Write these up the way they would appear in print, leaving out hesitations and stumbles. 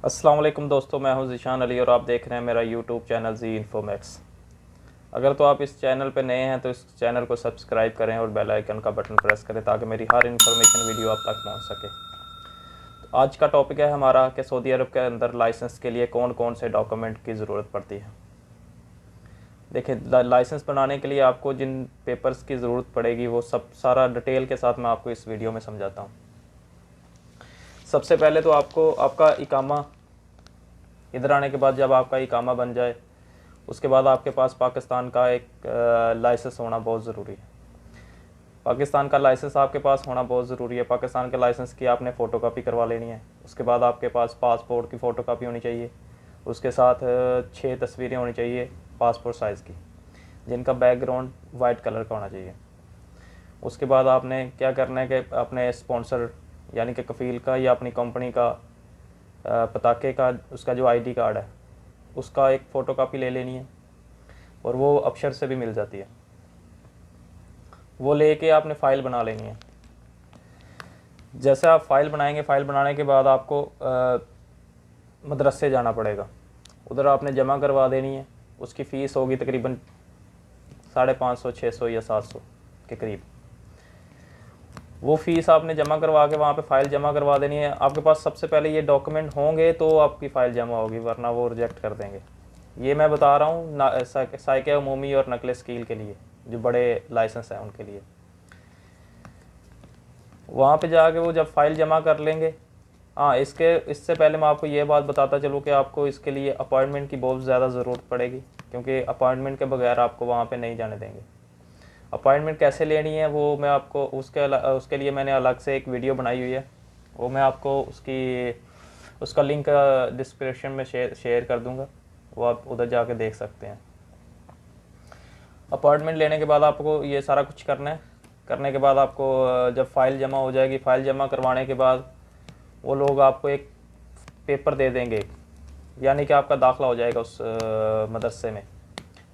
अस्सलाम वालेकुम दोस्तों, मैं हूं ज़ीशान अली और आप देख रहे हैं मेरा यूट्यूब चैनल जी इन्फोमैक्स। अगर तो आप इस चैनल पर नए हैं तो इस चैनल को सब्सक्राइब करें और बेल आइकन का बटन प्रेस करें ताकि मेरी हर इन्फॉर्मेशन वीडियो आप तक पहुंच सके। तो आज का टॉपिक है हमारा कि सऊदी अरब के अंदर लाइसेंस के लिए कौन कौन से डॉक्यूमेंट की ज़रूरत पड़ती है। देखिए, लाइसेंस बनाने के लिए आपको जिन पेपर्स की ज़रूरत पड़ेगी वो सब सारा डिटेल के साथ मैं आपको इस वीडियो में समझाता हूँ। सबसे पहले तो आपको आपका इकामा, इधर आने के बाद जब आपका इकामा बन जाए उसके बाद आपके पास पाकिस्तान का एक लाइसेंस होना बहुत ज़रूरी है। पाकिस्तान का लाइसेंस आपके पास होना बहुत ज़रूरी है। पाकिस्तान के लाइसेंस की आपने फ़ोटोकॉपी करवा लेनी है। उसके बाद आपके पास पासपोर्ट की फ़ोटोकॉपी होनी चाहिए। उसके साथ 6 तस्वीरें होनी चाहिए पासपोर्ट साइज़ की, जिनका बैकग्राउंड वाइट कलर का होना चाहिए। उसके बाद आपने क्या करना है कि अपने स्पॉन्सर यानी कि कफ़ील का या अपनी कंपनी का पताके का उसका जो आईडी कार्ड है उसका एक फ़ोटोकॉपी ले लेनी है, और वो अफसर से भी मिल जाती है। वो लेके आपने फ़ाइल बना लेनी है। जैसे आप फ़ाइल बनाएंगे, फ़ाइल बनाने के बाद आपको मदरसे जाना पड़ेगा। उधर आपने जमा करवा देनी है। उसकी फ़ीस होगी तकरीबन 550, 600 या 700 के करीब। वो फ़ीस आपने जमा करवा के वहाँ पे फ़ाइल जमा करवा देनी है। आपके पास सबसे पहले ये डॉक्यूमेंट होंगे तो आपकी फ़ाइल जमा होगी, वरना वो रिजेक्ट कर देंगे। ये मैं बता रहा हूँ साइके अमूमी और नकल स्कील के लिए, जो बड़े लाइसेंस हैं उनके लिए। वहाँ पे जाके वो जब फ़ाइल जमा कर लेंगे, हाँ, इससे पहले मैं आपको ये बात बताता चलूँ कि आपको इसके लिए अपॉइंटमेंट की बहुत ज़्यादा ज़रूरत पड़ेगी, क्योंकि अपॉइंटमेंट के बगैर आपको वहाँ पे नहीं जाने देंगे। अपॉइंटमेंट कैसे लेनी है वो मैं आपको उसके लिए मैंने अलग से एक वीडियो बनाई हुई है। वो मैं आपको उसका लिंक डिस्क्रिप्शन में शेयर कर दूँगा, वो आप उधर जाके देख सकते हैं। अपॉइंटमेंट लेने के बाद आपको ये सारा कुछ करना है। करने के बाद आपको जब फ़ाइल जमा हो जाएगी, फ़ाइल जमा करवाने के बाद वो लोग आपको एक पेपर दे देंगे, यानी कि आपका दाखिला हो जाएगा उस मदरसे में।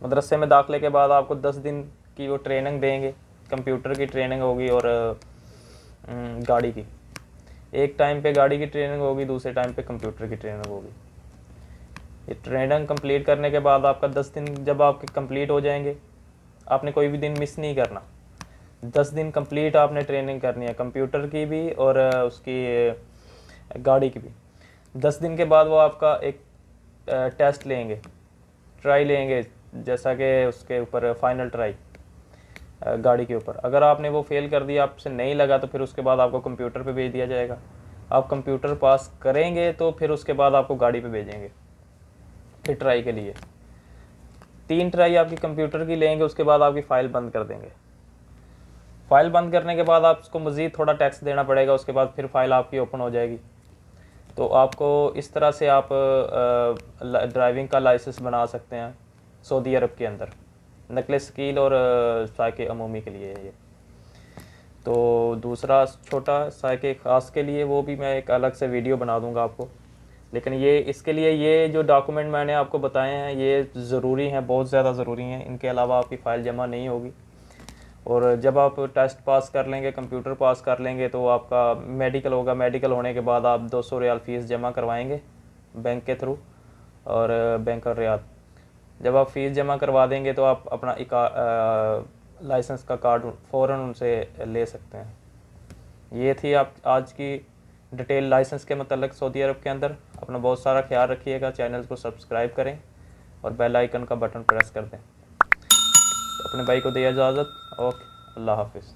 मदरसे में दाखिले के बाद आपको 10 दिन की वो ट्रेनिंग देंगे। कंप्यूटर की ट्रेनिंग होगी और गाड़ी की। एक टाइम पे गाड़ी की ट्रेनिंग होगी, दूसरे टाइम पे कंप्यूटर की ट्रेनिंग होगी। ये ट्रेनिंग कंप्लीट करने के बाद आपका 10 दिन जब आपके कंप्लीट हो जाएंगे, आपने कोई भी दिन मिस नहीं करना। 10 दिन कंप्लीट आपने ट्रेनिंग करनी है, कंप्यूटर की भी और उसकी गाड़ी की भी। 10 दिन के बाद वो आपका एक टेस्ट लेंगे, ट्राई लेंगे, जैसा कि उसके ऊपर फाइनल ट्राई गाड़ी के ऊपर। अगर आपने वो फेल कर दिया, आपसे नहीं लगा, तो फिर उसके बाद आपको कंप्यूटर पे भेज दिया जाएगा। आप कंप्यूटर पास करेंगे तो फिर उसके बाद आपको गाड़ी पे भेजेंगे फिर ट्राई के लिए। 3 ट्राई आपकी कंप्यूटर की लेंगे, उसके बाद आपकी फ़ाइल बंद कर देंगे। फ़ाइल बंद करने के बाद आपको मज़ीद थोड़ा टैक्स देना पड़ेगा, उसके बाद फिर फ़ाइल आपकी ओपन हो जाएगी। तो आपको इस तरह से आप ड्राइविंग का लाइसेंस बना सकते हैं सऊदी अरब के अंदर, नकल स्कील और साइके अमूमी के लिए ये। तो दूसरा छोटा साइके ख़ास के लिए वो भी मैं एक अलग से वीडियो बना दूंगा आपको। लेकिन ये इसके लिए ये जो डॉक्यूमेंट मैंने आपको बताए हैं ये ज़रूरी हैं, बहुत ज़्यादा ज़रूरी हैं। इनके अलावा आपकी फ़ाइल जमा नहीं होगी। और जब आप टेस्ट पास कर लेंगे, कंप्यूटर पास कर लेंगे, तो आपका मेडिकल होगा। मेडिकल होने के बाद आप 200 रियाल फ़ीस जमा करवाएंगे बैंक के थ्रू, और बैंक और रियाद। जब आप फ़ीस जमा करवा देंगे तो आप अपना लाइसेंस का कार्ड फ़ौरन उनसे ले सकते हैं। ये थी आप आज की डिटेल लाइसेंस के मतलब सऊदी अरब के अंदर। अपना बहुत सारा ख्याल रखिएगा, चैनल को सब्सक्राइब करें और बेल आइकन का बटन प्रेस कर दें। तो अपने भाई को दिया इजाज़त। ओके, अल्लाह हाफिज़।